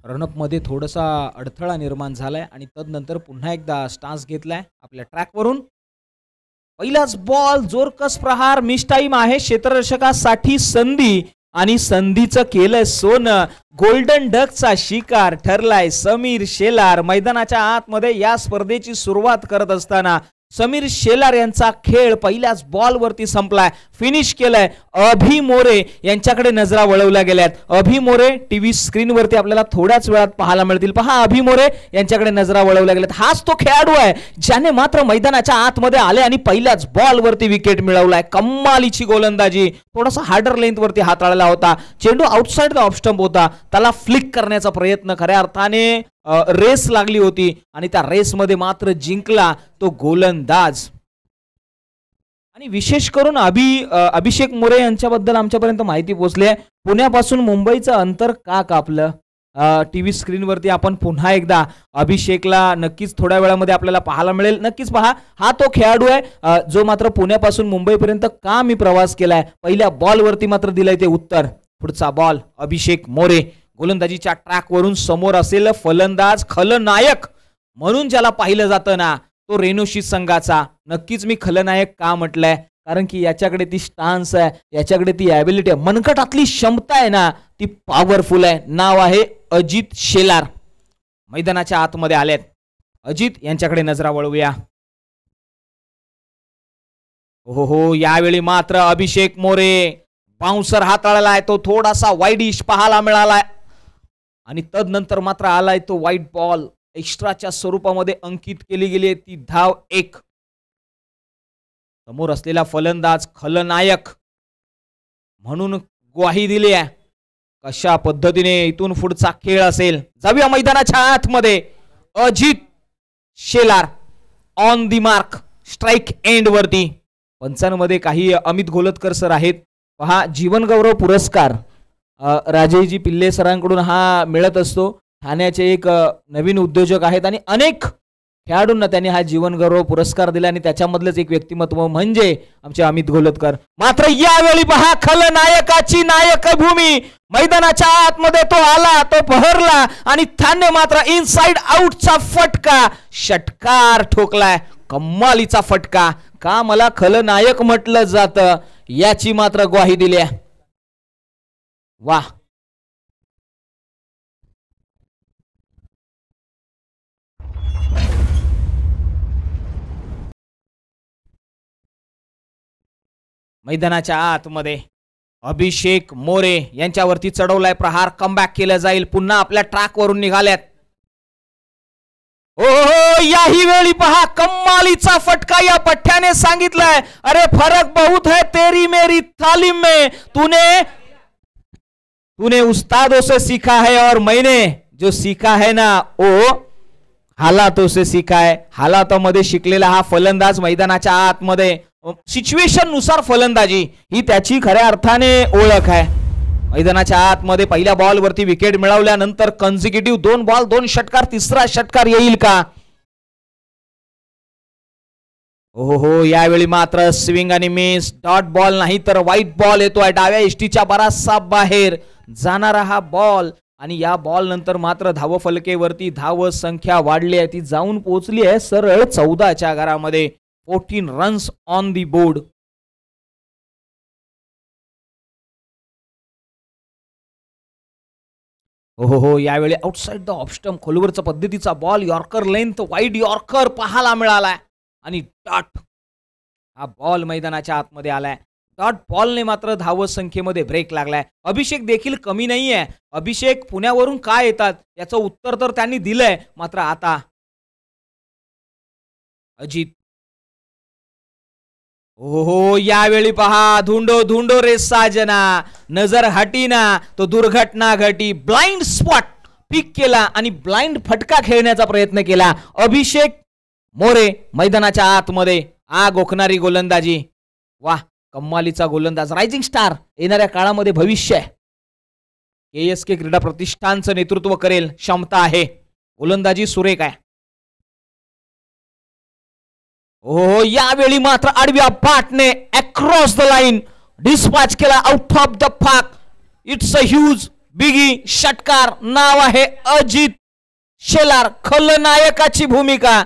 Run-up मध्ये थोडासा अडथळा निर्माण झालाय आणि तदनंतर पुन्हा एकदा स्टान्स घेतलाय आपल्या ट्रॅकवरून. पहिलाच बॉल, जोरकस प्रहार, मिस टाइम आहे. क्षेत्ररक्षकासाठी संधी आणि संधीचं केलंय सोनं. गोल्डन डकचा शिकार ठरलाय समीर शेलार. मैदानाच्या आतमध्ये या स्पर्धेची सुरुवात करत असताना समीर शेलार यांचा खेळ पहिल्याच बॉलवरती संपलाय. फिनिश केलाय. अभि मोरे यांच्याकडे नजरा वळवल्या गेल्यात. अभि मोरे टीव्ही स्क्रीनवरती आपल्याला थोड्याच वेळात पाहायला मिळतील. पहा, अभि मोरे यांच्याकडे नजरा वळवल्या गेल्यात. हाच तो खेळाडू आहे ज्याने मात्र मैदानाच्या आतमध्ये आले आणि पहिल्याच बॉलवरती विकेट मिळवलाय. कमालीची गोलंदाजी. थोडासा हार्डर लेंथवरती हाताळला होता. चेंडू आउटसाइड द ऑफ स्टंप होता. त्याला फ्लिक करण्याचा प्रयत्न खऱ्या अर्थाने रेस लागली होती आणि त्या रेसमध्ये मात्र जिंकला तो गोलंदाज. आणि विशेष करून अभिषेक मोरे यांच्याबद्दल आमच्यापर्यंत माहिती पोहोचली आहे. पुण्यापासून मुंबईचं अंतर का कापलं? टीव्ही स्क्रीनवरती आपण पुन्हा एकदा अभिषेकला नक्कीच थोड्या वेळामध्ये आपल्याला पाहायला मिळेल. नक्कीच पहा, हा तो खेळाडू आहे जो मात्र पुण्यापासून मुंबईपर्यंत का मी प्रवास केलाय. पहिल्या बॉलवरती मात्र दिलंय ते उत्तर. पुढचा बॉल अभिषेक मोरे. गोलंदाजीच्या ट्रॅकवरून समोर असेल फलंदाज, खलनायक म्हणून ज्याला पाहिलं जातं ना, तो रेणुशी संघाचा. नक्कीच मी खलनायक का म्हटलंय, कारण की याच्याकडे ती स्टान्स आहे, याच्याकडे ती ॲबिलिटी आहे, मनगटातली क्षमता आहे ना, ती पॉवरफुल आहे. नाव आहे अजित शेलार. मैदानाच्या आतमध्ये आलेत. अजित यांच्याकडे नजरा वळवूया. हो, यावेळी मात्र अभिषेक मोरे बाउन्सर हाताळलाय. तो थोडासा वाईडिश पाहायला मिळालाय आणि तदनंतर मात्र आलाय तो व्हाईट बॉल. एक्स्ट्राच्या स्वरूपामध्ये अंकित केली गेली ती धाव 1. समोर असलेला फलंदाज खलनायक म्हणून ग्वाही दिली आहे. कशा पद्धतीने इथून पुढचा खेळ असेल. जाऊया मैदानाच्या आतमध्ये. Ajit Shelar on the mark, strike end वरती. पंचांमध्ये काही अमित गोलतकर सर आहेत. पहा, जीवन गौरव पुरस्कार राजेजी पिल्ले सरांकडून हा मिळत असतो. ठाण्याचे एक नवीन उद्योजक आहेत आणि अनेक खेळाडूंना त्यांनी हा जीवन गौरव पुरस्कार दिला आणि त्याच्यामधलंच एक व्यक्तिमत्व म्हणजे आमचे अमित गोलतकर. मात्र यावेळी पहा, खलनायकाची नायक भूमी. मैदानाच्या आतमध्ये तो आला, तो बहरला आणि त्याने मात्र इनसाइड आउटचा फटका, षटकार ठोकलाय. कमालीचा फटका. का मला खलनायक म्हटलं जातं याची मात्र ग्वाही दिली आहे. वाह. मैदानाच्या आतमध्ये अभिषेक मोरे यांच्यावरती चढवलाय प्रहार. कमबॅक केलं जाईल. पुन्हा आपल्या ट्रॅकवरून निघाल्यात. हो, याही वेळी पहा, कमालीचा फटका. या पठ्याने सांगितलंय, अरे फरक बहुत है तेरी मेरी तालीम में. तूने उस्तादों से सीखा है और मैंने जो सीखा है ना वो हालातों से सीखा है. हालातामध्ये शिकलेला हा फलंदाज मैदानाच्या आतमध्ये सिच्युएशन नुसार फलंदाजी ही त्याची खऱ्या अर्थाने ओळख आहे. मैदानाच्या आतमध्ये पहिल्या बॉलवरती विकेट मिळवल्यानंतर कन्झिक्युटिव्ह 2 बॉल 2 षटकार, तिसरा षटकार येईल का? हो, यावेळी मात्र स्विंग आणि मिस. डॉट बॉल नाही तर व्हाईट बॉल येतोय. डाव्या इष्टीच्या बराचसा बाहेर जाणारा हा बॉल आणि या बॉल नंतर मात्र धावफलकेवरती धाव संख्या वाढली आहे. ती जाऊन पोहोचली आहे सरळ 14च्या घरामध्ये. 14 रन्स ऑन दी बोर्ड. हो, यावेळी आउटसाइड द ऑफ स्टंप खोलवरचा पद्धतीचा ball, yorker length, wide yorker पाहायला मिळालाय आणि डॉट हा बॉल मैदानाच्या आतमध्ये आलाय. डॉट बॉलने मात्र धाव संख्येमध्ये ब्रेक लागलाय. अभिषेक देखील कमी नाहीये. अभिषेक पुण्यावरून काय येतात याचं उत्तर तर त्यांनी दिलंय. मात्र आता अजित. हो, यावेळी पहा, धुंडो धुंडो रे साजना, नजर हटीना तो दुर्घटना घटी. ब्लाइंड स्पॉट पिक केला आणि ब्लाइंड फटका खेळण्याचा प्रयत्न केला अभिषेक मोरे. मैदानाच्या आतमध्ये आग ओकणारी गोलंदाजी. वाह, कम्मालीचा गोलंदाज. Rising star. येणाऱ्या काळामध्ये भविष्य आहे. KSK क्रीडा प्रतिष्ठानचं नेतृत्व करेल क्षमता आहे. गोलंदाजी सुरेख आहे. हो, यावेळी मात्र आडव्या बॅटने अक्रॉस द लाईन डिस्पॅच केला out of the park. It's a huge biggie षटकार, नाव आहे अजित शेलार. खलनायकाची भूमिका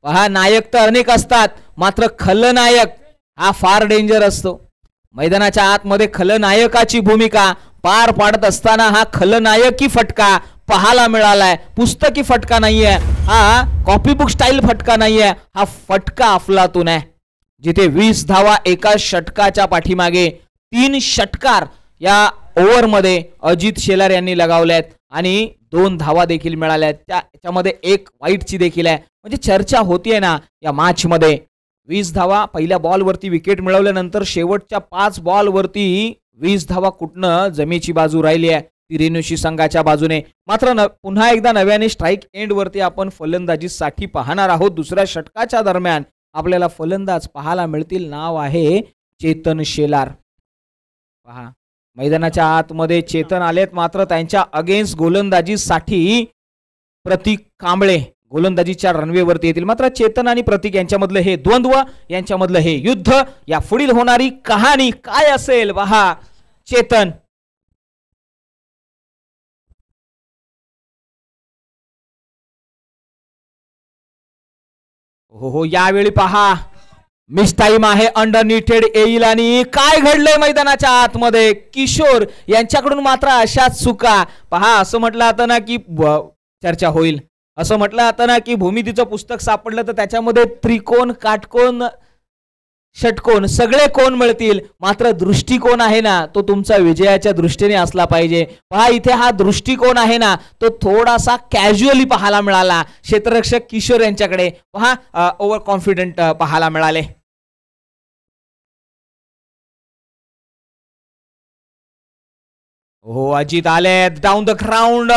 पहा. नायक तर अनेक असतात, मात्र खलनायक हा फार डेंजर असतो. मैदानाच्या आतमध्ये खलनायकाची भूमिका पार पाडत असताना हा खलनायकी फटका पाहायला मिळालाय. पुस्तकी फटका नाहीये हा, कॉपी बुक स्टाईल फटका नाहीये हा, फटका अफलातून आहे. जिथे 20 धावा एका षटकाच्या पाठीमागे 3 षटकार या ओव्हरमध्ये अजित शेलार यांनी लगावल्यात आणि 2 धावा देखील मिळाल्यात. त्याच्यामध्ये 1 वाईटची देखील आहे. म्हणजे चर्चा होतीये ना या मॅच मध्ये. 20 धावा पहिल्या बॉलवरती विकेट मिळवल्यानंतर शेवटच्या 5 बॉलवरती 20 धावा कुठनं जमेची बाजू राहिली आहे ती रेणुशी संघाच्या बाजूने. मात्र पुन्हा एकदा नव्याने स्ट्राईक एंड वरती आपण फलंदाजीसाठी पाहणार आहोत. दुसऱ्या षटकाच्या दरम्यान आपल्याला फलंदाज पाहायला मिळतील. नाव आहे चेतन शेलार. पहा मैदानाच्या आतमध्ये चेतन आलेत, मात्र त्यांच्या अगेन्स्ट गोलंदाजीसाठी प्रतीक कांबळे गोलंदाजीच्या रनवेवरती येतील. मात्र चेतन आणि प्रतीक यांच्यामधलं हे द्वंद्व, यांच्यामधलं हे युद्ध, या पुढील होणारी कहाणी काय असेल पहा. चेतन हो यावेळी पहा मिस टाइम आहे, अंडरनीटेड येईल आणि काय घडलंय मैदानाच्या आतमध्ये. किशोर यांच्याकडून मात्र अशाच चुका पहा. असं म्हटलं आता ना की चर्चा होईल, असं म्हटलं आता ना की भूमितीचं पुस्तक सापडलं तर त्याच्यामध्ये त्रिकोण, काटकोण, षटकोण सगळे कोण मिळतील, मात्र दृष्टिकोन आहे ना तो तुमचा विजयाच्या दृष्टीने असला पाहिजे. पहा इथे हा दृष्टिकोन आहे ना तो थोडासा कॅज्युअली पाहायला मिळाला क्षेत्ररक्षक किशोर यांच्याकडे. पहा ओव्हर कॉन्फिडंट पाहायला मिळाले. हो अजित आलेत डाऊन द ग्राउंड.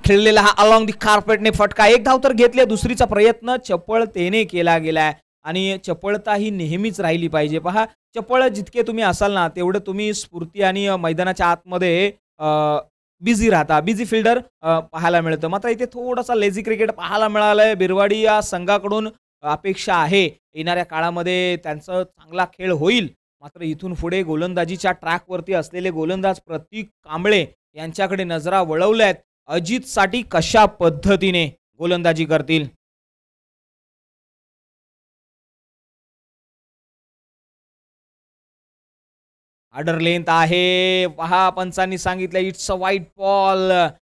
खेळलेला हा अलॉंग द कार्पेटने फटका. 1 धाव तर घेतले, दुसरीचा प्रयत्न चपळतेने केला गेलाय आणि चपळता ही नेहमीच राहिली पाहिजे. पहा चपळ जितके तुम्ही असाल ना तेवढं तुम्ही स्फूर्ती आणि मैदानाच्या आतमध्ये बिझी राहता, बिझी फिल्डर पाहायला मिळतं. मात्र इथे थोडासा लेझी क्रिकेट पाहायला मिळालंय. बिरवाडी या संघाकडून अपेक्षा आहे येणाऱ्या काळामध्ये त्यांचा चांगला खेळ होईल. मात्र इथून पुढे गोलंदाजीच्या ट्रॅकवरती असलेले गोलंदाज प्रतीक कांबळे यांच्याकडे नजरा वळवल्यात. अजितसाठी कशा पद्धतीने गोलंदाजी करतील. ऑर्डर लेंथ आहे पहा, पंचांनी सांगितलं इट्स अ व्हाईट बॉल.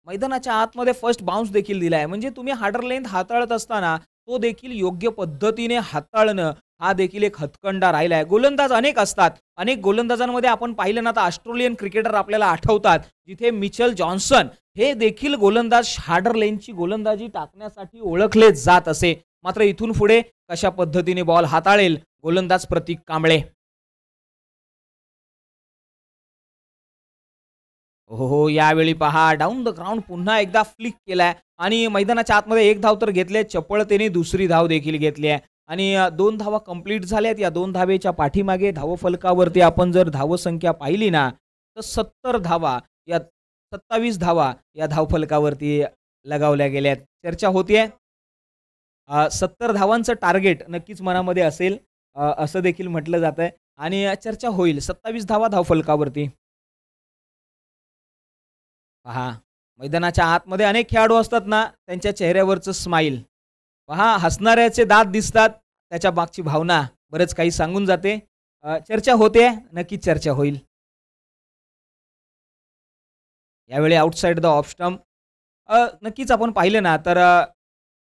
मैदानाच्या आतमध्ये फर्स्ट बाउन्स देखील दिलाय. म्हणजे तुम्ही हार्डर लेंथ हाताळत असताना तो देखील योग्य पद्धतीने हाताळणं हा देखील एक हतकंडा राहिलाय. गोलंदाज अनेक असतात, अनेक गोलंदाजांमध्ये आपण पाहिलं ना तर ऑस्ट्रेलियन क्रिकेटर आपल्याला आठवतात जिथे मिचेल जॉन्सन हे देखील गोलंदाज हार्डर लेंथची गोलंदाजी टाकण्यासाठी ओळखले जात असे. मात्र इथून पुढे कशा पद्धतीने बॉल हाताळेल गोलंदाज प्रतीक कांबळे. हो यावेळी पहा डाऊन द ग्राउंड पुन्हा एकदा फ्लिक केलाय आणि मैदानाच्या आतमध्ये 1 धाव तर घेतले, चपळतेने दुसरी धाव देखील घेतली आहे आणि 2 धावा कंप्लीट झाल्यात. या 2 धावेच्या पाठीमागे धावफलकावरती आपण जर धावसंख्या पाहिली ना तर 70 धावा या 27 धावा या धावफलकावरती लगावल्या गेल्यात. चर्चा होतीये 70 धावांचं टार्गेट नक्कीच मनामध्ये असेल असं देखील म्हटलं जात आहे आणि चर्चा होईल. 27 धावा धावफलकावरती. पहा मैदानाच्या आतमध्ये अनेक खेळाडू असतात ना त्यांच्या चेहऱ्यावरचं स्माईल पहा, हसणाऱ्याचे दात दिसतात, त्याच्या मागची भावना बरेच काही सांगून जाते. चर्चा होते, नक्कीच चर्चा होईल. यावेळी आउटसाइड द ऑफ स्टंप नक्कीच आपण पाहिलं ना तर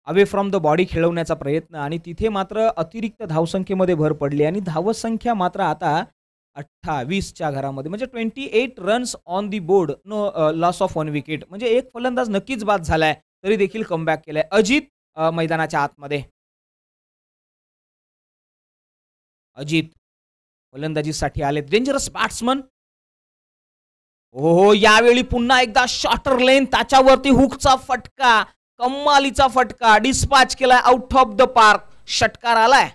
अवे फ्रॉम द बॉडी खेळवण्याचा प्रयत्न आणि तिथे मात्र अतिरिक्त धावसंख्येमध्ये भर पडली आणि धावसंख्या मात्र आता 28च्या घरामध्ये म्हणजे 28 runs on the board, no loss of 1 wicket. म्हणजे एक फलंदाज नक्कीच बाद झालाय तरी देखील कमबॅक केलाय. अजित मैदानाच्या आतमध्ये. अजित फलंदाजीसाठी आले, डेंजरस बॅट्समन. हो यावेळी पुन्हा एकदा शॉर्टर लेन, त्याच्यावरती हुकचा फटका, कमालीचा फटका डिस्पॅच केलाय आउट ऑफ द पार्क. षटकार आलाय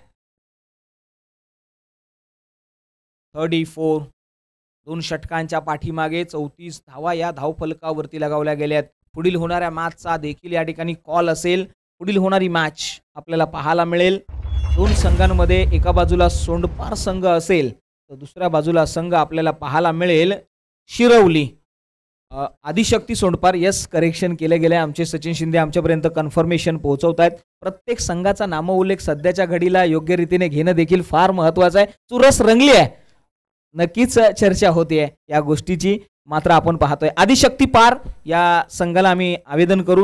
34. 2 षटकांच्या पाठीमागे 34 धावा या धावफलकावरती लगावल्या गेल्यात. पुढील होणाऱ्या मॅचचा देखील या ठिकाणी कॉल असेल. पुढील होणारी मॅच आपल्याला पाहायला मिळेल. 2 संघांमध्ये एका बाजूला सोंडपार संघ असेल तर दुसऱ्या बाजूला संघ आपल्याला पाहायला मिळेल शिरवली. आदिशक्ती सोंडपार, येस, करेक्शन केले गेले. आमचे सचिन शिंदे आमच्यापर्यंत कन्फर्मेशन पोहोचवत आहेत. प्रत्येक संघाचा नामोल्लेख सध्याच्या घडीला योग्य रीतीने घेणं देखील फार महत्वाचं आहे. चुरस रंगली आहे, नक्कीच चर्चा होतीये या गोष्टीची. मात्र आपण पाहतोय आदिशक्ती पार या संघाला आम्ही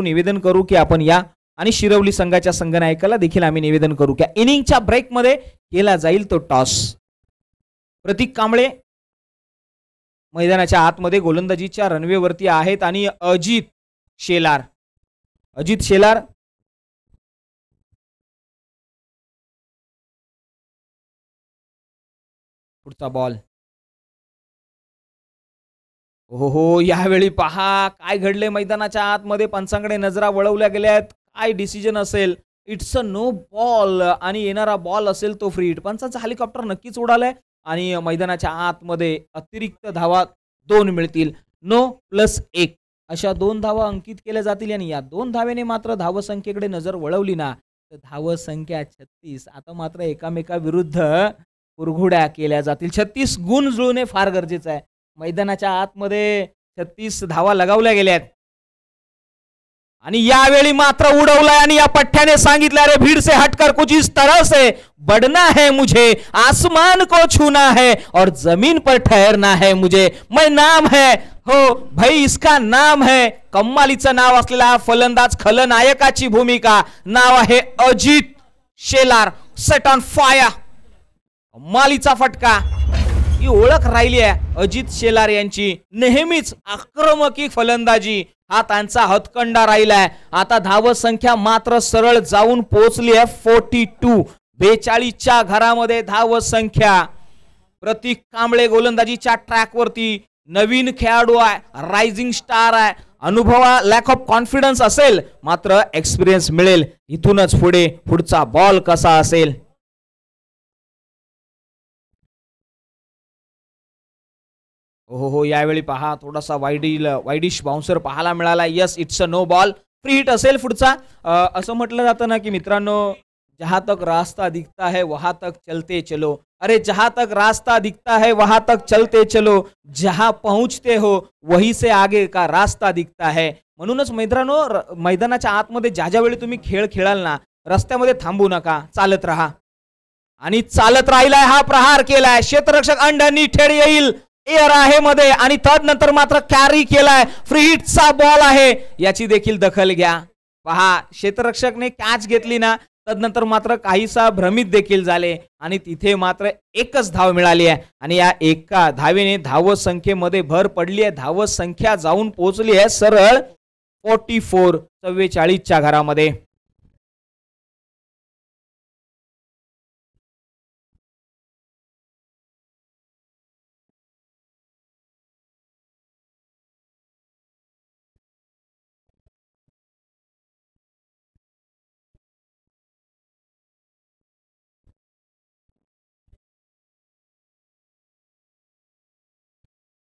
निवेदन करू की आपण या, आणि शिरवली संघाच्या संघनायकाला देखील आम्ही निवेदन करू की इनिंगच्या ब्रेकमध्ये केला जाईल तो टॉस. प्रतीक कांबळे मैदानाच्या आतमध्ये गोलंदाजीच्या रनवेवरती आहेत आणि अजित शेलार पुढचा बॉल. हो, यावेळी पहा काय घडले मैदानाच्या आतमध्ये. पंचांकडे नजरा वळवल्या गेल्यात. काय डिसिजन असेल? इट्स अ नो बॉल आणि येणारा बॉल असेल तो फ्री हिट. पंचांचा हेलिकॉप्टर नक्कीच उडालाय आणि मैदानाच्या आतमध्ये अतिरिक्त धावा 2 मिळतील. नो प्लस 1 अशा 2 धावा अंकित केल्या जातील आणि या 2 धावेने मात्र धावसंख्येकडे नजर वळवली ना तर धावसंख्या 36 आता मात्र एकामेकाविरुद्ध कुरघोड्या केल्या जातील. 36 गुण जुळणे फार गरजेचं आहे. मैदानाच्या आतमध्ये 36 धावा लगावल्या गेल्यात आणि यावेळी मात्र उडवलाय आणि या पठ्ठ्याने सांगितलं, अरे भीड़ से हटकर कुछ इस तरह से बढ़ना है मुझे, आसमान को छूना है और जमीन पर ठहरना है मुझे. मैं नाम है, हो भाई इसका नाम है, कम्मालीचं नाव असलेला फलंदाज, खलनायकाची भूमिका, नाव आहे Ajit Shelar. Set on fire, कम्मालीचा फटका. ही ओळख राहिली आहे अजित शेलार यांची. नेहमीच आक्रमक फलंदाजी हा त्यांचा हतकंडा राहिलाय. आता धावसंख्या मात्र सरळ जाऊन पोहोचली आहे 42. 42च्या घरामध्ये धावसंख्या. प्रतीक कांबळे गोलंदाजीच्या ट्रॅकवरती. नवीन खेळाडू आहे, रायझिंग स्टार आहे. अनुभवा लॅक ऑफ कॉन्फिडन्स असेल मात्र एक्सपिरियन्स मिळेल. इथूनच पुढचा बॉल कसा असेल. हो, यावेळी पहा थोडासा वाईडिश बाउन्सर पाहायला मिळाला. Yes, it's a no ball. Free hit असेल पुढचा. असं म्हटलं जातं ना की मित्रांनो, जहां तक रास्ता दिखता है वहां तक चलते चलो. अरे जहां तक रास्ता दिखता है वहां तक चलते चलो, जहां पहुंचते हो वही से आगे का रास्ता दिखता है. म्हणूनच मित्रांनो, मैदानाच्या आतमध्ये ज्या वेळी तुम्ही खेळ खेळाल ना, रस्त्यामध्ये थांबू नका, चालत राहा. आणि चालत राहिलाय, हा प्रहार केलाय. क्षेत्ररक्षक अंडरनी ठेड येईल, एअर आहे मध्ये आणि तदनंतर मात्र कॅरी केलाय. फ्री हिटचा बॉल आहे, याची देखील दखल घ्या. पहा, क्षेत्ररक्षकने कॅच घेतली ना, तदनंतर मात्र काहीसा भ्रमित देखील झाले आणि तिथे मात्र एकच धाव मिळाली आहे आणि या एका धावेने धावसंख्येमध्ये भर पडली आहे. धावसंख्या जाऊन पोहोचली आहे सरळ 44. 44च्या घरामध्ये.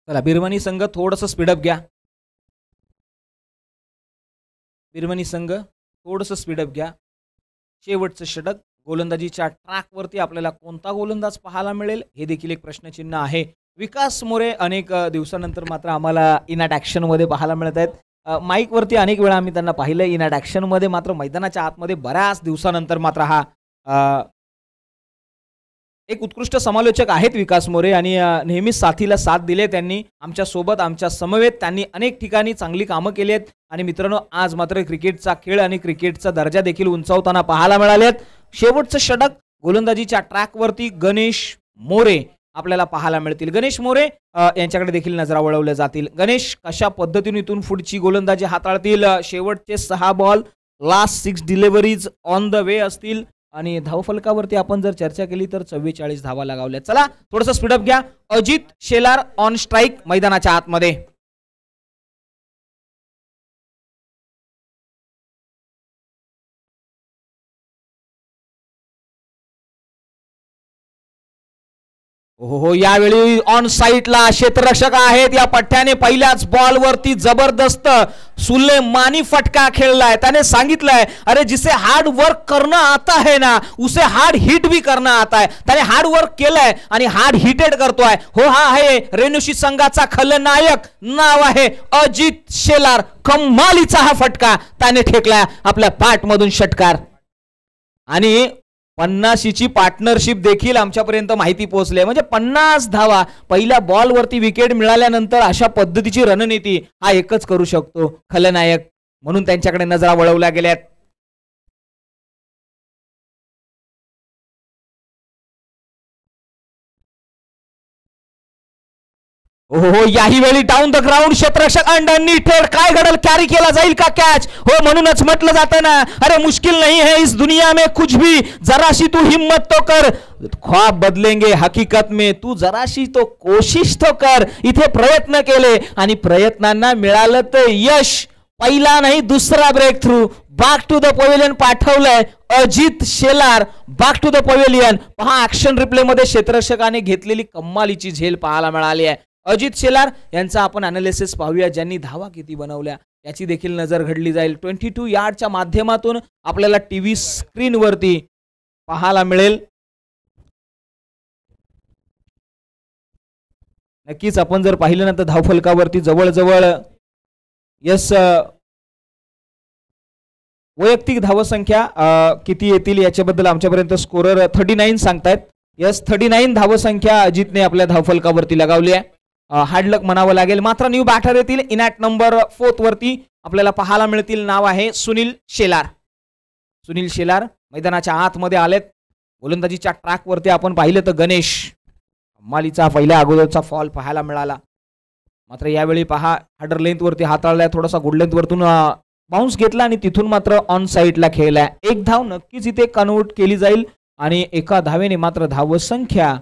चला, बिरमणी संघ थोडंसं स्पीडअप घ्या. बिरमणी संघ थोडंसं स्पीडअप घ्या. शेवटचं षटक. गोलंदाजीच्या ट्रॅकवरती आपल्याला कोणता गोलंदाज पाहायला मिळेल हे देखील एक प्रश्नचिन्ह आहे. विकास मोरे अनेक दिवसानंतर मात्र आम्हाला इनॅट ॲक्शनमध्ये पाहायला मिळत आहेत. माईकवरती अनेक वेळा आम्ही त्यांना पाहिलं. इनॅट ॲक्शनमध्ये मात्र मैदानाच्या आतमध्ये बऱ्याच दिवसानंतर मात्र हा एक उत्कृष्ट समालोचक आहेत विकास मोरे आणि नेहमीच साथीला साथ दिले त्यांनी. आमच्या सोबत, आमच्या समवेत त्यांनी अनेक ठिकाणी चांगली कामं केली आहेत आणि मित्रांनो, आज मात्र क्रिकेटचा खेळ आणि क्रिकेटचा दर्जा देखील उंचावताना पाहायला मिळालेत. शेवटचं षटक. गोलंदाजीच्या ट्रॅकवरती गणेश मोरे आपल्याला पाहायला मिळतील. गणेश मोरे यांच्याकडे देखील नजरा वळवल्या जातील. गणेश कशा पद्धतीने इथून पुढची गोलंदाजी हाताळतील. शेवटचे 6 ball, last 6 deliveries on the way असतील आणि धावफलकावरती आपण जर चर्चा केली तर 44 धावा लगावल्या. चला, थोडंसं स्पीडअप घ्या. अजित शेलार ऑन स्ट्राईक मैदानाच्या आतमध्ये. हो, यावेळी ऑन साईडला क्षेत्ररक्षक आहेत. या पठ्ठ्याने पहिल्याच बॉलवरती जबरदस्त सुलेमानी फटका खेळलाय. त्याने सांगितलंय, अरे जिसे हार्ड वर्क करना आता है ना, उसे हार्ड हिट भी करना आता है. त्याने हार्ड वर्क केलंय आणि हार्ड हिटेड करतोय. हो, हा आहे रेणुशी संघाचा खलनायक, नाव आहे अजित शेलार. कमालीचा हा फटका त्याने ठेकला आपल्या पाठमधून षटकार. आणि 50ची पार्टनरशिप देखील आमच्यापर्यंत माहिती पोहोचली. म्हणजे 50 धावा पहिल्या बॉलवरती विकेट मिळाल्यानंतर अशा पद्धतीची रणनीती हा एकच करू शकतो, खलनायक. म्हणून त्यांच्याकडे नजरा वळवल्या गेल्यात. हो, याही वेळी डाऊन द ग्राउंड क्षेत्ररक्षक अंडरनीथ काय घडल, कॅरी केला जाईल का कॅच. हो, म्हणूनच म्हटलं जातं ना, अरे मुश्किल नहीं है इस दुनिया में कुछ भी, जराशी तू हिम्मत तो कर, ख्वाब बदलेंगे हकीकत में, तू जराशी तो कोशिश तो कर. इथे प्रयत्न केले आणि प्रयत्नांना मिळालं तर यश. पहिला नाही दुसरा breakthrough. Back to the pavilion पाठवलंय Ajit Shelar. Back to the pavilion. पहा ऍक्शन रिप्ले मध्ये क्षेत्ररक्षकाने घेतलेली कमालीची झेल पाहायला मिळाली आहे. अजित शेलार यांचा आपण अनालिसिस पाहूया. ज्यांनी धावा किती बनवल्या याची देखील नजर घडली जाईल. 22 यार्डच्या माध्यमातून आपल्याला टीव्ही स्क्रीनवरती पाहायला मिळेल. नक्कीच आपण जर पाहिलं ना तर धावफलकावरती जवळजवळ यस वैयक्तिक धावसंख्या किती येतील याच्याबद्दल आमच्यापर्यंत स्कोरर 39 सांगतायत. यस 39 धावसंख्या अजितने आपल्या धावफलकावरती लगावली आहे. हार्ड लक म्हणावं लागेल. मात्र न्यू बॅटर येतील इनॅट नंबर 4 वरती आपल्याला पाहायला मिळतील. नाव आहे सुनील शेलार. सुनील शेलार मैदानाच्या आतमध्ये आलेत. गोलंदाजीच्या ट्रॅक वरती आपण पाहिलं तर गणेश कमालीचा पहिल्या अगोदरचा फॉल पाहायला मिळाला. मात्र यावेळी पहा हार्डर लेंथ वरती हाताळलाय, थोडासा गुड लेंथ वरतून बाउन्स घेतला आणि तिथून मात्र ऑन साईडला खेळलाय. एक धाव नक्कीच इथे कन्वर्ट केली जाईल आणि एका धावेने मात्र धावसंख्या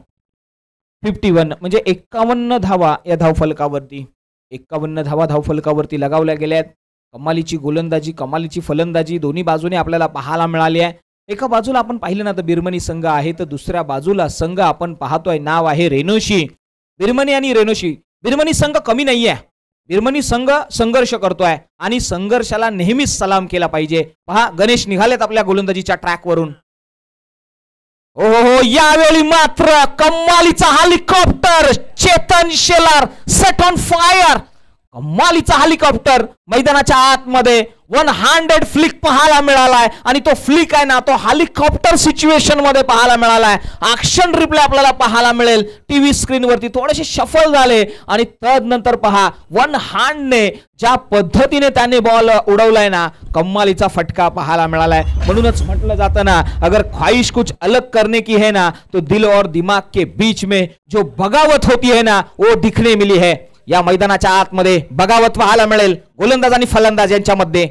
51 म्हणजे 51 धावा या धावफलकावरती 51 धावा धावफलकावरती लगावल्या गेल्यात. कमालीची गोलंदाजी, कमालीची फलंदाजी दोन्ही बाजूने आपल्याला पाहायला मिळाली आहे. एका बाजूला आपण पाहिलं ना तर बिरमणी संघ आहे, तर दुसऱ्या बाजूला संघ आपण पाहतोय नाव आहे रेणुशी. बिरमणी आणि रेणुशी. बिरमणी संघ कमी नाहीये. बिरमणी संघ संघर्ष करतोय आणि संघर्षाला नेहमीच सलाम केला पाहिजे. पहा गणेश निघालेत आपल्या गोलंदाजीच्या ट्रॅकवरून. हो हो, यावेळी मात्र कमालीचा helicopter Chetan Shelar set on fire. कमालीचा हेलिकॉप्टर मैदानाच्या आतमध्ये 100 फ्लिक पाहायला मिळालाय आणि तो फ्लिक आहे ना तो हेलिकॉप्टर सिच्युएशन मध्ये पाहायला मिळालाय. ऍक्शन रिप्ले आपल्याला पाहायला मिळेल टीव्ही स्क्रीन वरती. थोडेसे शफल झाले आणि तदनंतर पहा वन हँडने ज्या पद्धतीने त्याने बॉल उडवलाय ना, कमालीचा फटका पाहायला मिळालाय. म्हणूनच म्हटलं जातं ना, अगर ख्वाहिश कुछ अलग करने की है ना तो दिल और दिमाग के बीच में जो बगावत होती है ना वो दिखने मिली है. या मैदानाच्या आतमध्ये बगावत पाहायला मिळेल गोलंदाज आणि फलंदाज यांच्यामध्ये.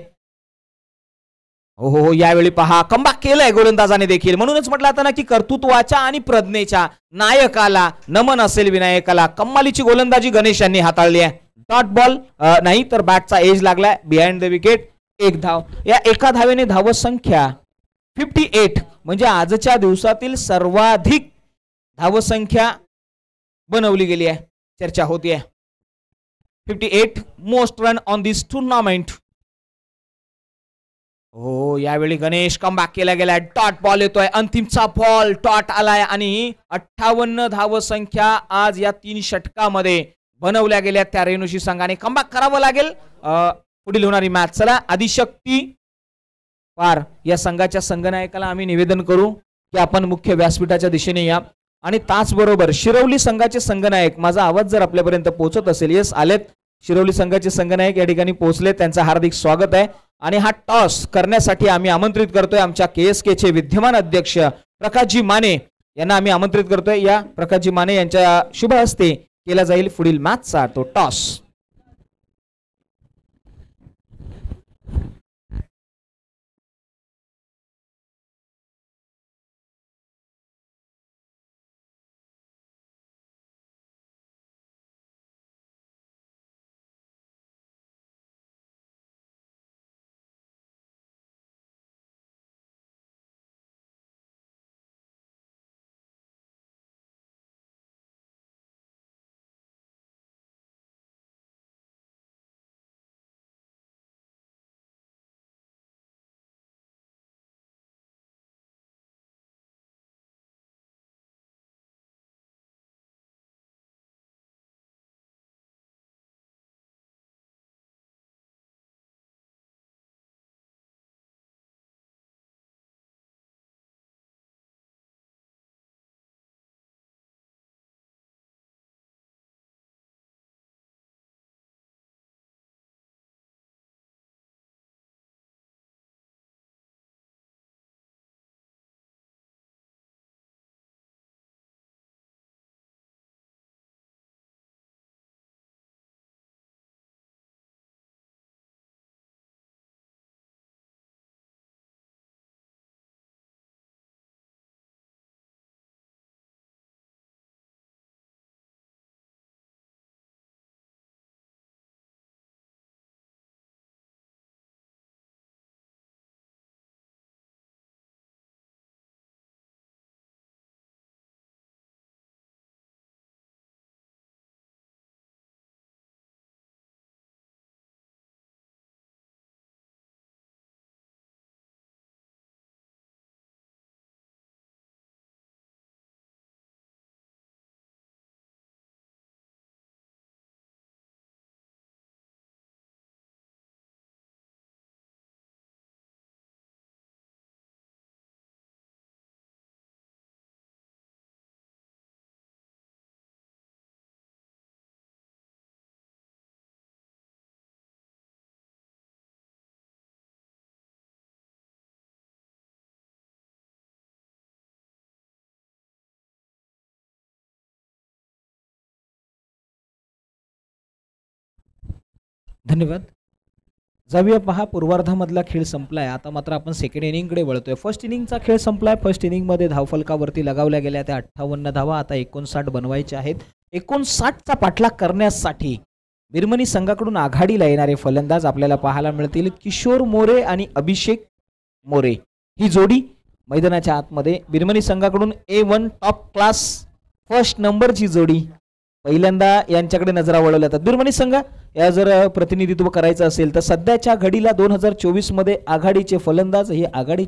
हो हो, यावेळी पहा कमबॅक केलंय गोलंदाजाने देखील. म्हणूनच म्हटलं आता ना की कर्तृत्वाच्या आणि प्रज्ञेच्या नायकाला नमन असेल विनायकाला. कमालीची गोलंदाजी गणेश यांनी हाताळली आहे. डॉट बॉल नाही तर बॅटचा एज लागलाय बिहाइंड द विकेट. एक धाव. या एका धावेने धावसंख्या 58 म्हणजे आजच्या दिवसातील सर्वाधिक धावसंख्या बनवली गेली आहे. चर्चा होतीये 58 most run on this tournament. हो, यावेळी गणेश कमबॅक केला गेलाय. डॉट बॉल येतोय, अंतिमचा बॉल डॉट आलाय आणि 58 धावसंख्या आज या 3 षटकामध्ये बनवल्या गेल्या. त्या रेणुशी संघाने कमबॅक करावं लागेल पुढील होणारी मॅच. चला आदिशक्ती पार या संघाच्या संघनायकाला आम्ही निवेदन करू की आपण मुख्य व्यासपीठाच्या दिशेने या. आणि त्याचबरोबर शिरवली संघाचे संघनायक, माझा आवाज जर आपल्यापर्यंत पोहोचत असेल, येस आलेत शिरवली संघाचे संघनायक या ठिकाणी पोहोचले. त्यांचं हार्दिक स्वागत आहे. आणि हा टॉस करण्यासाठी आम्ही आमंत्रित करतोय आमच्या KSK चे विद्यमान अध्यक्ष प्रकाशजी माने यांना आम्ही आमंत्रित करतोय. या प्रकाशजी माने यांच्या शुभ हस्ते केला जाईल पुढील मॅचचा तो टॉस. धन्यवाद. जाऊया पहा, पूर्वार्धामधला खेळ संपलाय. आता मात्र आपण सेकंड इनिंगकडे वळतोय. फर्स्ट इनिंगचा खेळ संपलाय. फर्स्ट इनिंगमध्ये धावफलकावरती लगावल्या गेल्या त्या 58 धावा. आता 59 बनवायच्या आहेत. 59चा पाठलाग करण्यासाठी बिरमणी संघाकडून आघाडीला येणारे फलंदाज आपल्याला पाहायला मिळतील. किशोर मोरे आणि अभिषेक मोरे ही जोडी मैदानाच्या आतमध्ये. बिरमणी संघाकडून A1 टॉप क्लास फर्स्ट नंबरची जोडी पहिल्यांदा यांच्याकडे नजरा वळवल्या जातात. बिरमणी संघ या जर प्रतिनिधित्व करायचं असेल तर सध्याच्या घडीला 2024 मध्ये आघाडीचे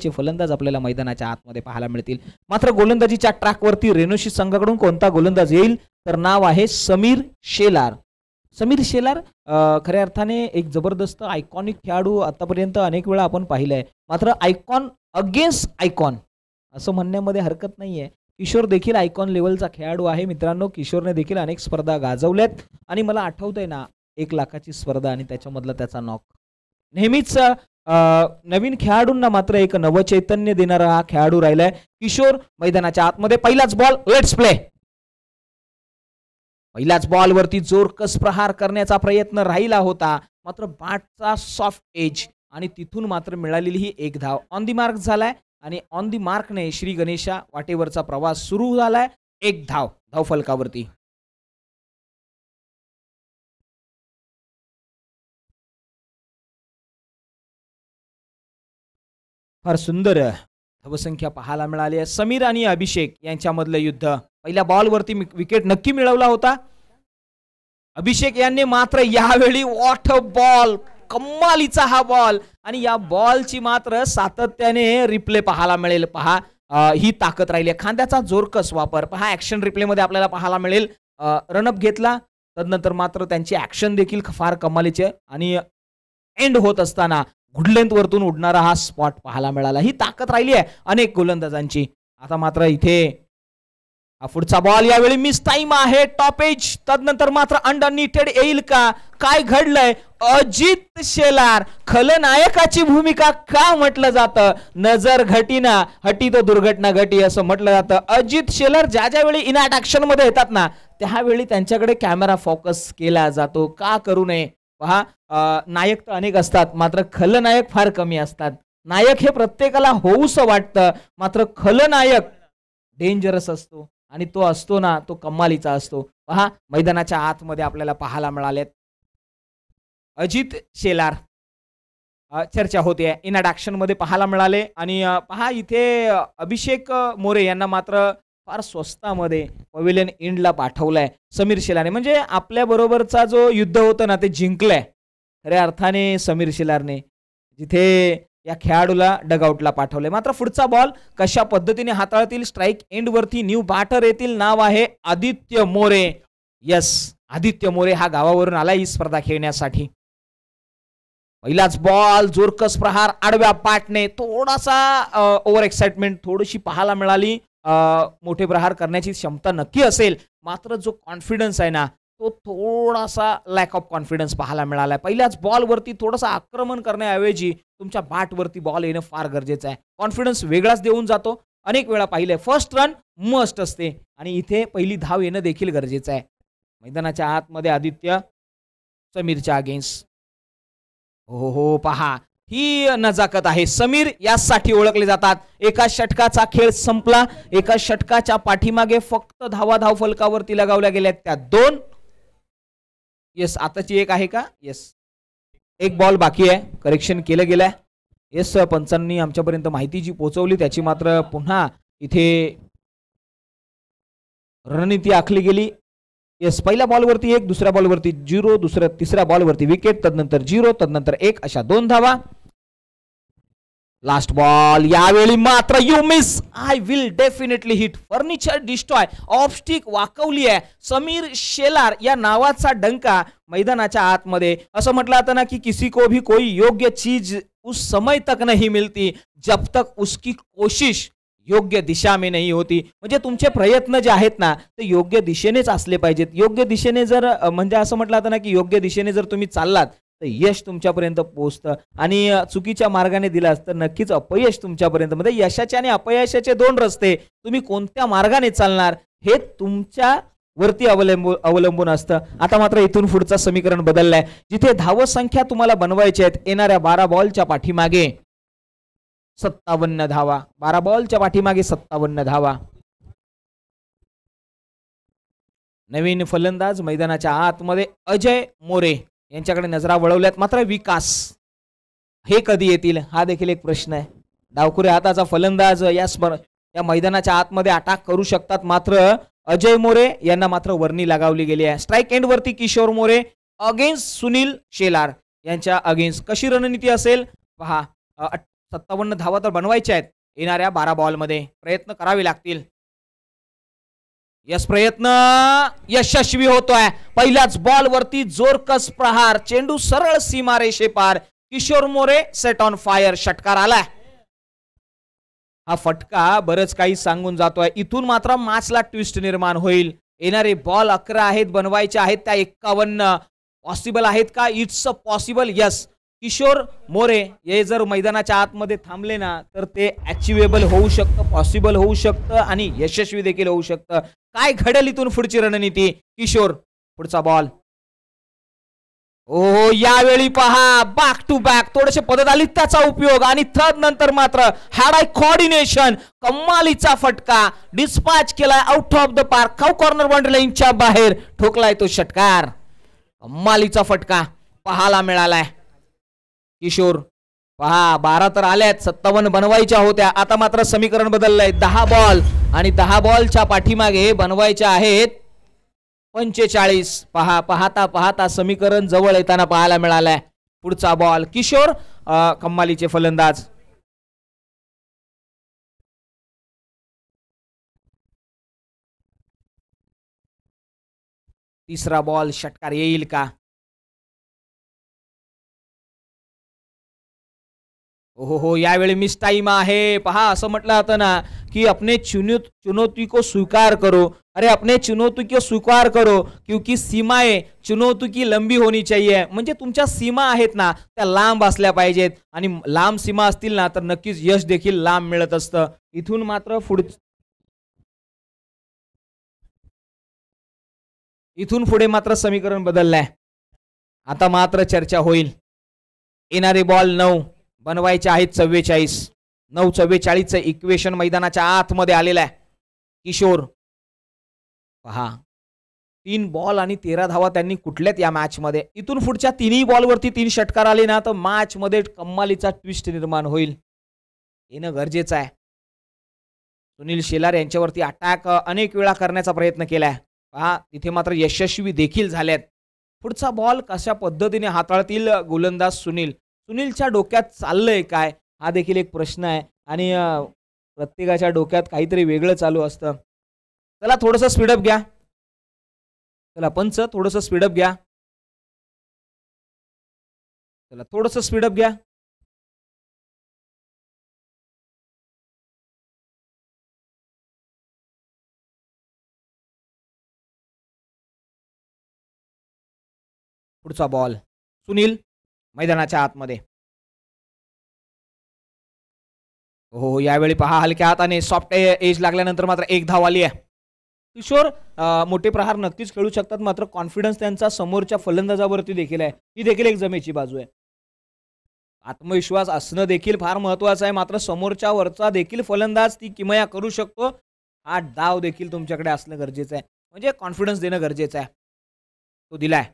फलंदाज आपल्याला मैदानाच्या आतमध्ये पाहायला मिळतील. मात्र गोलंदाजीच्या ट्रॅकवरती रेणुशी संघाकडून कोणता गोलंदाज येईल तर नाव आहे समीर शेलार. समीर शेलार खऱ्या अर्थाने एक जबरदस्त आयकॉनिक खेळाडू आतापर्यंत अनेक वेळा आपण पाहिलंय. मात्र आयकॉन अगेन्स्ट आयकॉन असं म्हणण्यामध्ये हरकत नाहीये. किशोर देखील आयकॉन लेवलचा खेळाडू आहे मित्रांनो. किशोरने देखील अनेक स्पर्धा गाजवल्यात आणि मला आठवतंय ना 1 लाखाची स्पर्धा आणि त्याच्यामधला त्याचा नॉक. नेहमीच नवीन खेळाडूंना मात्र एक नवचैतन्य देणारा हा खेळाडू राहिलाय किशोर. मैदानाच्या आतमध्ये पहिलाच बॉल, लेट्स प्ले. पहिल्याच बॉलवरती जोरकस प्रहार करण्याचा प्रयत्न राहिला होता, मात्र बॅटचा सॉफ्ट एज आणि तिथून मात्र मिळालेली ही 1 धाव. ऑन दी मार्क झालाय आणि ऑन दी मार्कने श्री गणेशा वाटेवरचा प्रवास सुरू झालाय. 1 धाव धावफलकावरती. फार सुंदर धावसंख्या पाहायला मिळाली आहे. समीर आणि अभिषेक यांच्यामधलं युद्ध. पहिल्या बॉलवरती विकेट नक्की मिळवला होता अभिषेक यांनी, मात्र यावेळी वॉट अ बॉल, कमालीचा हा बॉल आणि या बॉलची मात्र सातत्याने रिप्ले पाहायला मिळेल. पहा ही ताकद राहिली आहे. खांद्याचा जोरकस वापर पहा ऍक्शन रिप्ले मध्ये आपल्याला पाहायला मिळेल. रनअप घेतला तदनंतर मात्र त्यांची ऍक्शन देखील फार कमालीची आहे आणि एंड होत असताना गुडलेंथ वरतून उडणारा हा स्पॉट पाहायला मिळाला. ही ताकद राहिली आहे अनेक गोलंदाजांची. आता मात्र इथे हा पुढचा बॉल यावेळी मिस टाइम आहे. टॉप एज तदनंतर मात्र अंडरनीटेड येईल का? काय घडलंय? अजित शेलार खलनायकाची भूमिका का म्हटलं जातं? नजर घटीना हटी तो दुर्घटना घटी असं म्हटलं जातं. अजित शेलार ज्या वेळी इनॅक्ट ऍक्शन मध्ये येतात ना त्यावेळी त्यांच्याकडे कॅमेरा फोकस केला जातो. का करू नये? पहा नायक तर अनेक असतात मात्र खलनायक फार कमी असतात. नायक हे प्रत्येकाला होऊसं वाटतं, मात्र खलनायक डेंजरस असतो आणि तो असतो ना तो कमालीचा असतो. पहा मैदानाच्या आतमध्ये आपल्याला पाहायला मिळालेत अजित शेलार चर्चा होते इनॅक्ट ऍक्शन मध्ये पाहायला मिळाले. आणि पहा इथे अभिषेक मोरे यांना मात्र फार स्वस्तामध्ये पवेलियन इंडला पाठवलाय समीर शेलारने. म्हणजे आपल्या बरोबरचा जो युद्ध होतं ना ते जिंकलंय खऱ्या अर्थाने समीर शेलारने, जिथे या खेळाडूला डगआउटला पाठवले. मात्र पुढचा बॉल कशा पद्धतीने हाताळतील? स्ट्राइक एंड वरती न्यू बॅटर येतील. नाव आहे आदित्य मोरे. यस, आदित्य मोरे हा गावावरून आला ही स्पर्धा खेळण्यासाठी. पहिलाच बॉल, जोरकस प्रहार आडव्या पाटने. थोडासा ओव्हर एक्साइटमेंट थोडीशी पाहायला मिळाली. मोठे प्रहार करण्याची क्षमता नक्की असेल, मात्र जो कॉन्फिडन्स आहे ना तो थोडासा लॅक ऑफ कॉन्फिडन्स पाहायला मिळाला. पहिल्याच बॉलवरती थोडंसं आक्रमण करण्याऐवजी तुमच्या बॅटवरती बॉल येणं फार गरजेचं आहे. कॉन्फिडन्स वेगळाच देऊन जातो. अनेक वेळा पाहिले फर्स्ट रन मस्ट असते आणि इथे पहिली धाव येणं देखील गरजेचं आहे. मैदानाच्या आतमध्ये आदित्य समीरच्या अगेन्स्ट. हो पहा ही नजाकत आहे. समीर यासाठी ओळखले जातात. एका षटकाचा खेळ संपला. एका षटकाच्या पाठीमागे फक्त धावा फलकावरती लगावल्या गेल्या त्या 2. येस, आताची एक आहे का? येस, एक बॉल बाकी आहे. करेक्शन केलं गेलंय. येस, पंचांनी आमच्यापर्यंत माहिती जी पोहोचवली त्याची मात्र पुन्हा इथे रणनीती आखली गेली. येस, पहिल्या बॉलवरती 1, दुसऱ्या बॉलवरती 0, तिसऱ्या बॉलवरती विकेट, तदनंतर 0, तदनंतर 1 अशा 2 धावा. लास्ट बॉल यावेळी मात्र you miss, I will definitely hit, furniture destroy, off stick वाकवली आहे. समीर शेलार या नावाचा डंका मैदानाच्या आतमध्ये. असं म्हटलं जातं ना की किसी को भी कोई योग्य चीज उस समय तक नहीं मिलती जब तक उसकी कोशिश योग्य दिशा में नहीं होती. म्हणजे तुमचे प्रयत्न जे आहेत ना ते योग्य दिशेनेच असले पाहिजेत. योग्य दिशेने जर म्हणजे असं म्हटलं जातं ना की योग्य दिशेने जर तुम्ही चाललात तर यश तुमच्यापर्यंत पोहोचतं आणि चुकीच्या मार्गाने दिलास तर नक्कीच अपयश तुमच्यापर्यंत. म्हणजे यशाचे आणि अपयशाचे 2 रस्ते. तुम्ही कोणत्या मार्गाने चालणार हे तुमच्या वरती अवलंबून असतं. आता मात्र इथून पुढचं समीकरण बदललंय, जिथे धावसंख्या तुम्हाला बनवायची आहेत येणाऱ्या 12 बॉलच्या पाठीमागे 57 धावा. 12 बॉलच्या पाठीमागे 57 धावा. नवीन फलंदाज मैदानाच्या आतमध्ये अजय मोरे यांच्याकडे नजरा वळवल्यात. मात्र विकास हे कधी येतील हा देखील एक प्रश्न आहे. डावखुरे हाताचा फलंदाज या मैदानाच्या आतमध्ये अटॅक करू शकतात, मात्र अजय मोरे यांना मात्र वर्णी लगावली गेली आहे. स्ट्राईक एंड वरती किशोर मोरे अगेन्स्ट सुनील शेलार यांच्या अगेन्स्ट कशी रणनीती असेल पहा. 57 धावा तर बनवायच्या आहेत येणाऱ्या 12 बॉलमध्ये. प्रयत्न करावे लागतील. यस, प्रयत्न यशस्वी होतोय. पहिल्याच बॉल वरती जोरकस प्रहार, चेंडू सरळ सीमारेषे पार. Kishor More set on fire. षटकार आलाय. हा फटका बरंच काही सांगून जातोय. इथून मात्र मॅचला ट्विस्ट निर्माण होईल. येणारे बॉल 11 आहेत, बनवायचे आहेत त्या 51. पॉसिबल आहेत का? It's possible. Yes, Kishor More हे जर मैदानाच्या आतमध्ये थांबले ना तर ते अचिवेबल होऊ शकतं, पॉसिबल होऊ शकतं आणि यशस्वी देखील होऊ शकतं. काय घडेल इथून पुढची रणनीती? किशोर पुढचा बॉल. ओ यावेळी पहा बॅक टू बॅक थोडेसे पदत आली त्याचा उपयोग आणि थर्ड नंतर मात्र हॅड आय कोऑर्डिनेशन. कमालीचा फटका डिस्पॅच केलाय आउट ऑफ द पार्क. खाऊ कॉर्नर बाउंड्री लाईनच्या बाहेर ठोकलाय तो षटकार. कमालीचा फटका पाहायला मिळालाय. किशोर पहा 12 तर आल्यात, 57 बनवायच्या होत्या. आता मात्र समीकरण बदललंय. 10 बॉल आणि 10 बॉलच्या पाठीमागे बनवायच्या आहेत 45. पहा पाहता पाहता समीकरण जवळ येताना पाहायला मिळालाय. पुढचा बॉल. किशोर कमालीचे फलंदाज. तिसरा बॉल. षटकार येईल का? हो, यावेळी मिस टाइम आहे. पहा असं म्हटलं जातं ना की अपने चुनौती को स्वीकार करो. अरे अपने चुनौती को स्वीकार करो क्योंकि सीमाएं चुनौती की लंबी होनी चाहिए. म्हणजे तुमच्या सीमा आहेत ना त्या लांब असल्या पाहिजेत आणि लांब सीमा असतील ना तर नक्कीच यश देखील लांब मिळत असतं. इथून मात्र पुढे मात्र समीकरण बदललंय. आता मात्र चर्चा होईल. येणारे बॉल 9 बनवायचे आहेत 44. 9-44चं इक्वेशन मैदानाच्या आतमध्ये आलेलं आहे. किशोर पहा 3 बॉल आणि 13 धावा त्यांनी कुठल्यात या मॅच मध्ये. इथून पुढच्या 3ही बॉलवरती 3 षटकार आले ना तर मॅच मध्ये कमालीचा ट्विस्ट निर्माण होईल. येणं गरजेचं आहे. सुनील शेलार यांच्यावरती अटॅक अनेक वेळा करण्याचा प्रयत्न केलाय. पहा तिथे मात्र यशस्वी देखील झालेत. पुढचा बॉल कशा पद्धतीने हाताळतील गोलंदाज सुनीलच्या डोक्यात चाललंय काय हा देखील एक प्रश्न आहे आणि प्रत्येकाच्या डोक्यात काहीतरी वेगळं चालू असतं. चला थोडंसं स्पीडअप घ्या. चला पंच थोडंसं स्पीडअप घ्या. चला थोडंसं स्पीडअप घ्या. पुढचा बॉल. सुनील मैदानाच्या आतमध्ये. हो यावेळी पहा हलक्या हाताने सॉफ्ट एज लागल्यानंतर मात्र 1 धाव आली आहे. किशोर मोठे प्रहार नक्कीच खेळू शकतात, मात्र कॉन्फिडन्स त्यांचा समोरच्या फलंदाजावरती देखील आहे. ही देखील एक जमेची बाजू आहे. आत्मविश्वास असणं देखील फार महत्त्वाचं आहे, मात्र समोरच्या वरचा देखील फलंदाज ती किमया करू शकतो हा डाव देखील तुमच्याकडे असणं गरजेचं आहे. म्हणजे कॉन्फिडन्स देणं गरजेचं आहे. तो दिलाय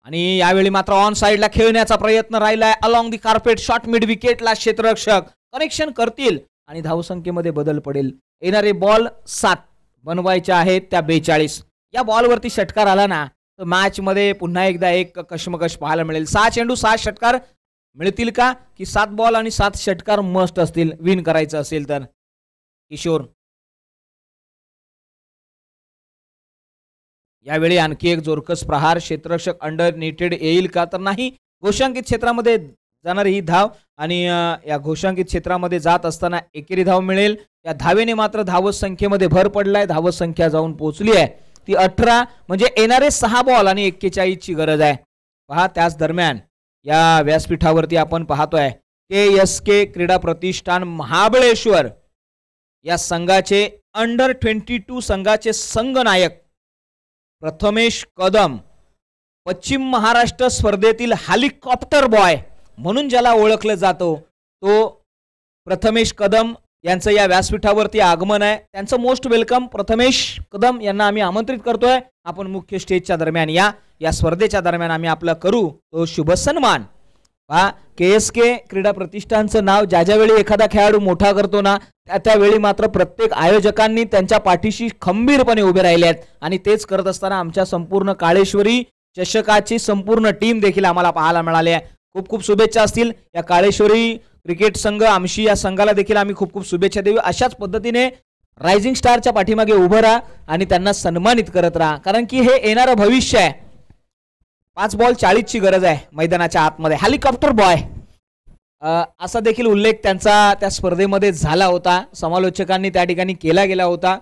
आणि यावेळी मात्र ऑन साइडला खेळण्याचा प्रयत्न राहिलाय. Along the carpet shot mid विकेटला क्षेत्ररक्षक कनेक्शन करतील आणि धावसंख्येमध्ये बदल पडेल. येणारे बॉल 7 बनवायचे आहेत त्या 42. या बॉलवरती षटकार आला ना तर मॅच मध्ये पुन्हा एकदा एक कशमकश पाहायला मिळेल. 6 चेंडू 6 षटकार मिळतील का की 7 बॉल आणि 7 षटकार मस्ट असतील विन करायचं असेल तर. किशोर यावेळी आणखी एक जोरकस प्रहार. क्षेत्ररक्षक अंडर नेटेड येईल का तर नाही. घोषांकित क्षेत्रामध्ये जाणारी ही धाव आणि या घोषांकित क्षेत्रामध्ये जात असताना एकेरी धाव मिळेल. या धावेने मात्र धावत संख्येमध्ये भर पडलाय. धावत संख्या जाऊन पोहोचली आहे ती 18. म्हणजे येणारे 6 बॉल आणि 41 ची गरज आहे. पहा त्याच दरम्यान या व्यासपीठावरती आपण पाहतोय KSK क्रीडा प्रतिष्ठान महाबळेश्वर या संघाचे अंडर 22 संघाचे संघनायक प्रथमेश कदम, पश्चिम महाराष्ट्र स्पर्धेतील हेलिकॉप्टर बॉय म्हणून ज्याला ओळखलं जातो तो प्रथमेश कदम यांचं या व्यासपीठावरती आगमन आहे. त्यांचं मोस्ट वेलकम. प्रथमेश कदम यांना आम्ही आमंत्रित करतोय. आपण मुख्य स्टेजच्या दरम्यान या स्पर्धेच्या दरम्यान आम्ही आपला करू तो शुभ सन्मान. पहा, KSK क्रीडा प्रतिष्ठानचं नाव ज्या ज्यावेळी एखादा खेळाडू मोठा करतो ना त्यावेळी मात्र प्रत्येक आयोजकांनी त्यांच्या पाठीशी खंबीरपणे उभे राहिले आहेत आणि तेच करत असताना आमच्या संपूर्ण काळेश्वरी चषकाची संपूर्ण टीम देखील आम्हाला पाहायला मिळाली आहे. खूप खूप शुभेच्छा असतील या काळेश्वरी क्रिकेट संघ आमशी या संघाला देखील आम्ही खूप खूप शुभेच्छा देऊ. अशाच पद्धतीने रायझिंग स्टारच्या पाठीमागे उभं राहा आणि त्यांना सन्मानित करत राहा, कारण की हे येणारं भविष्य आहे. 5 बॉल 40 ची गरज आहे मैदानाच्या आतमध्ये. हेलिकॉप्टर बॉय असा देखील उल्लेख त्यांचा त्या स्पर्धेमध्ये झाला होता, समालोचकांनी त्या ठिकाणी केला गेला होता.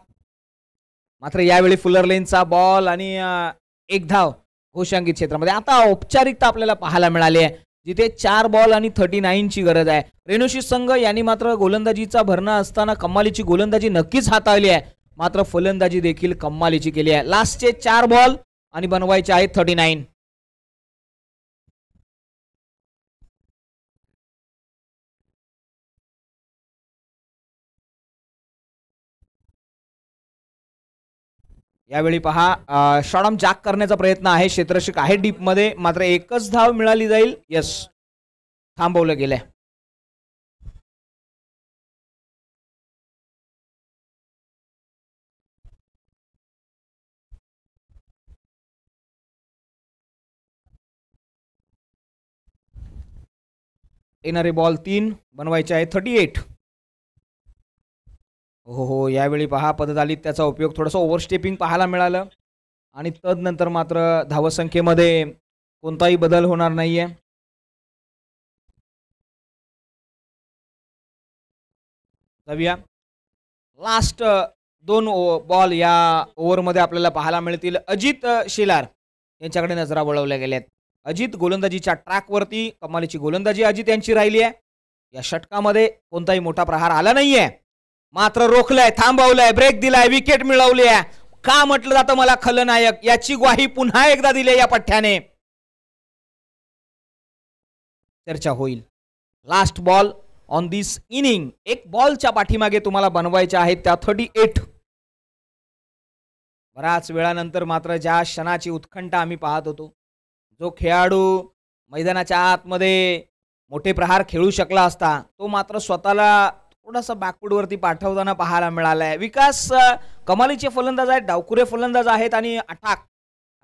मात्र यावेळी फुलर लेनचा बॉल आणि एक धाव घोषांकित क्षेत्रामध्ये. आता औपचारिकता आपल्याला पाहायला मिळाली आहे जिथे 4 बॉल आणि 39 ची गरज आहे. रेणुशी संघ यांनी मात्र गोलंदाजीचा भरणा असताना कमालीची गोलंदाजी नक्कीच हाताळली आहे, मात्र फलंदाजी देखील कमालीची केली आहे. लास्टचे 4 बॉल आणि बनवायचे आहेत 39. यावेळी पहा शॉर्ट जॅक करण्याचा प्रयत्न आहे. क्षेत्ररक्षक आहे डीप मध्ये, मात्र एकच धाव मिळाली जाईल. यस, थांबवलं गेलंय. येणारे बॉल 3 बनवायचे आहे 38. हो, यावेळी पहा पदतालीत त्याचा उपयोग थोडासा ओव्हरस्टेपिंग पाहायला मिळालं आणि तदनंतर मात्र धावसंख्येमध्ये कोणताही बदल होणार नाहीये. जाऊया, लास्ट 2 बॉल या ओव्हरमध्ये आपल्याला पाहायला मिळतील. अजित शेलार यांच्याकडे नजरा वळवल्या गेल्यात. अजित गोलंदाजीच्या ट्रॅकवरती कमालीची गोलंदाजी अजित यांची राहिली आहे. या षटकामध्ये कोणताही मोठा प्रहार आला नाहीये, मात्र रोखलंय, थांबवलंय, ब्रेक दिलाय, विकेट मिळवली आहे. का म्हटलं जातं मला खलनायक, याची ग्वाही पुन्हा एकदा दिली या पठ्ठ्याने. चर्चा होईल. Last ball on this inning. एक बॉलच्या पाठीमागे तुम्हाला बनवायच्या आहेत त्या 38. बराच वेळानंतर मात्र ज्या क्षणाची उत्कंठा आम्ही पाहत होतो, जो खेळाडू मैदानाच्या आतमध्ये मोठे प्रहार खेळू शकला असता तो मात्र स्वतःला थोडासा बॅकवर्डवरती पाठवताना पाहायला मिळालाय. विकास कमालीचे फलंदाज आहेत, डावखुरे फलंदाज आहेत आणि अटॅक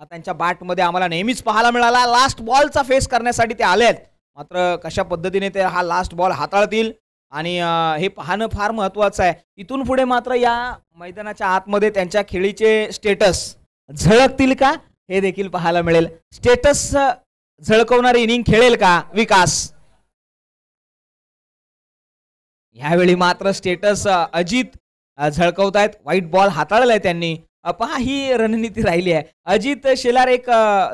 त्यांच्या बॅटमध्ये आम्हाला नेहमीच पाहायला मिळाला. लास्ट बॉलचा फेस करण्यासाठी ते आलेत, मात्र कशा पद्धतीने ते हा लास्ट बॉल हाताळतील आणि हे पाहणं फार महत्वाचं आहे. इथून पुढे मात्र या मैदानाच्या आतमध्ये त्यांच्या खेळीचे स्टेटस झळकतील का हे देखील पाहायला मिळेल. स्टेटस झळकवणारी इनिंग खेळेल का विकास? यावेळी मात्र स्टेटस अजित झळकवतायत. व्हाईट बॉल हाताळलाय त्यांनी. पहा, ही रणनीती राहिली आहे. अजित शेलार एक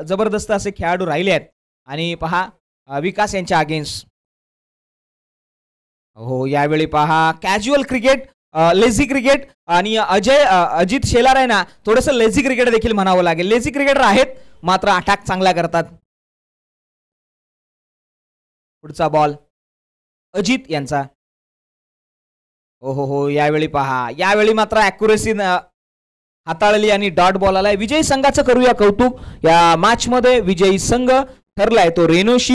जबरदस्त असे खेळाडू राहिले आहेत आणि पहा विकास यांच्या अगेन्स्ट. हो, यावेळी पहा कॅज्युअल क्रिकेट, लेझी क्रिकेट आणि अजित शेलार आहे ना, थोडंसं लेझी क्रिकेट देखील म्हणावं लागेल. लेझी क्रिकेटर आहेत मात्र अटॅक चांगला करतात. पुढचा बॉल अजित यांचा. हो, यावेळी पहा, यावेळी मात्र ॲक्युरेसी हाताळली आणि डॉट बॉल आलाय. विजयी संघाचं करूया कौतुक. या मॅच मध्ये विजयी संघ ठरलाय तो रेणुशी